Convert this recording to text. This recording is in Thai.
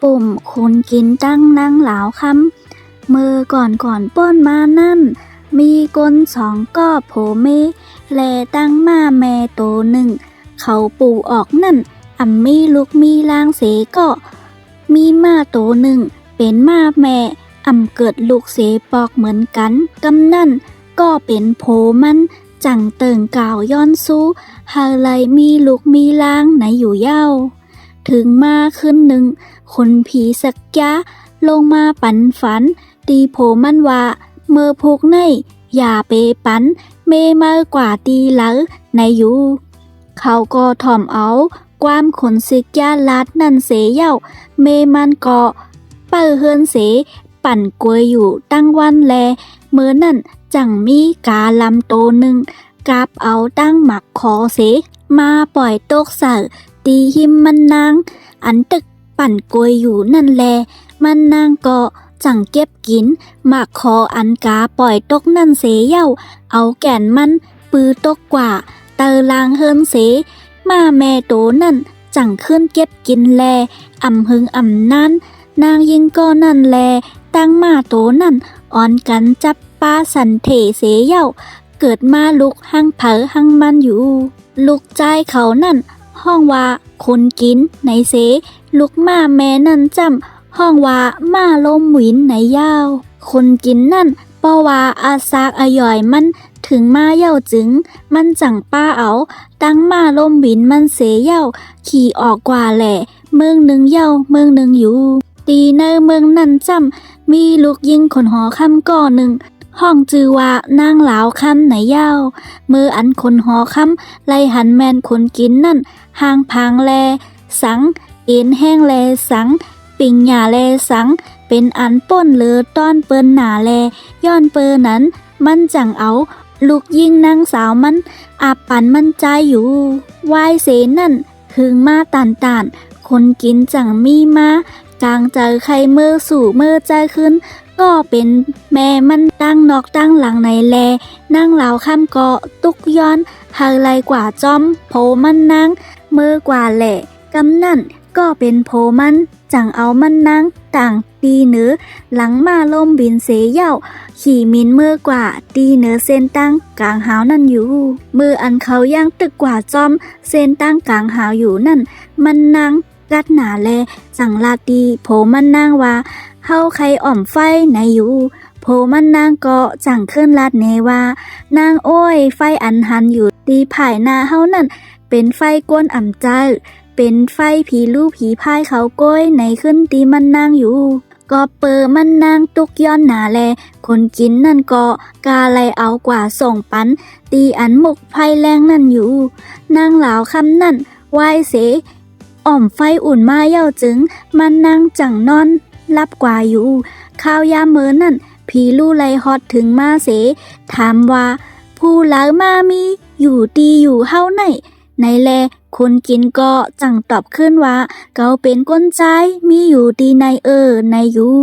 ปุ่มคนกินตั้งนั่งหลาวคำมือก่อนป้อนมานั่นมีกลสองก็โผเมแลตั้งมาแม่โตหนึ่งเขาปู่ออกนั่นมีลูกมีลางเสก็มีมาโตหนึ่งเป็นมาแม่เกิดลูกเสปอกเหมือนกันกำนั่นก็เป็นโผมันจังเติงก่าวย้อนสู้หาไรมีลูกมีลางไหนอยู่เย้าถึงมาขึ้นหนึ่งคนผีสักยะลงมาปันฝันตีโผมันว่าเมื่อพวกในอย่าไปปันเมมากกว่าตีหลังในอยู่เขาก็ถ่อมเอาความขนสิกยาลัดนั่นเสเย่าเมมันก็เปิ้เฮือนเสปั่นกวยอยู่ตั้งวันแลเมื่อนั่นจังมีกาลำโตหนึ่งกาบเอาตั้งหมักคอเสมาปล่อยตกใส่ตีหิมมันนางอันตึกปั่นกวยอยู่นั่นแลมันนางก็จังเก็บกินหมักคออันกาปล่อยตกนั่นเสเย่าเอาแก่นมันปือตกกว่าเตอลางเฮินเสมาแม่โตนั่นจังขึ้นเก็บกินแลหึงนั้นนางยิงก็นั่นแลตั้งมาโตนั่นอ่อนกันจับป้าสันเถเสเย่าเกิดมาลุกหังเผอหังมันอยู่ลุกใจเขานั่นห้องว่าคนกินในเสลุกมาแม่นั่นจำห้องว่ามาลมหวินในยาวคนกินนั่นเพราะว่าอาซากอย่อยมันถึงมาเย่าจึงมันจังป้าเอาตั้งมาลมหวินมันเสเย่าขี่ออกกว่าแหล่เมืองหนึ่งเย่าเมืองหนึ่งอยู่ตีในเมืองนั่นจำมีลูกยิงขนหอคำก่อหนึ่งห้องจือว่านางหลาวคำไหนยาวมืออันคนหอคำไล่หันแมนคนกินนั่นห่างพางแลสังเอ็นแห้งแลสังปิ่งหญ้าแลสังเป็นอันป้นเลือต้อนเปิ้นหนาแลย้อนเปิ้นนั้นมันจังเอาลูกยิงนางสาวมันอาปันมันใจอยู่วายเสนั่นหึงมาต่านคนกินจังมีมากลางใจใครเมื่อสู่เมื่อใจขึ้นก็เป็นแม่มันตั้งนอกตั้งหลังในแลนั่งเหลาข้ามเกาะตุกย้อนหาไรกว่าจอมโผมันนางเมื่อกว่าแหล่กำนั่นก็เป็นโผมันจังเอามันนางต่างตีเหนือหลังมาลมบินเสเย่าขี่มินเมื่อกว่าตีเหนือเส้นตั้งกลางหาวนั่นอยู่มืออันเขาย่างตึกกว่าจอมเส้นตั้งกลางหาวอยู่นั่นมันนางกัดหนาแลจังลาตีโผมันนางว่าเฮาใครอ่อมไฟไหนอยู่โผมันนางก็จังขึ้นลาดเนว่านางโอ้ยไฟอันหันอยู่ตีภายหน้าเฮานั่นเป็นไฟก้นใจเป็นไฟผีลูกผีพายเขาก้อยไหนขึ้นตีมันนางอยู่ก็เปิมันนางตุกย้อนหนาแลคนกินนั่นก็กาไลเอากว่าส่งปันตีอันหมกไฟแรงนั่นอยู่นางหลาวคำนั่นวายเสอ่อมไฟอุ่นมาเย่าจึงมันนางจังนอนรับกว่าอยู่ข้าวยามเมินนั่นผีลู่ไลฮอดถึงมาเสถามว่าผู้หลายมามีอยู่ดีอยู่เฮาไหนในแลคนกินก็จังตอบขึ้นว่าเกาเป็นก้นใจมีอยู่ดีในในอยู่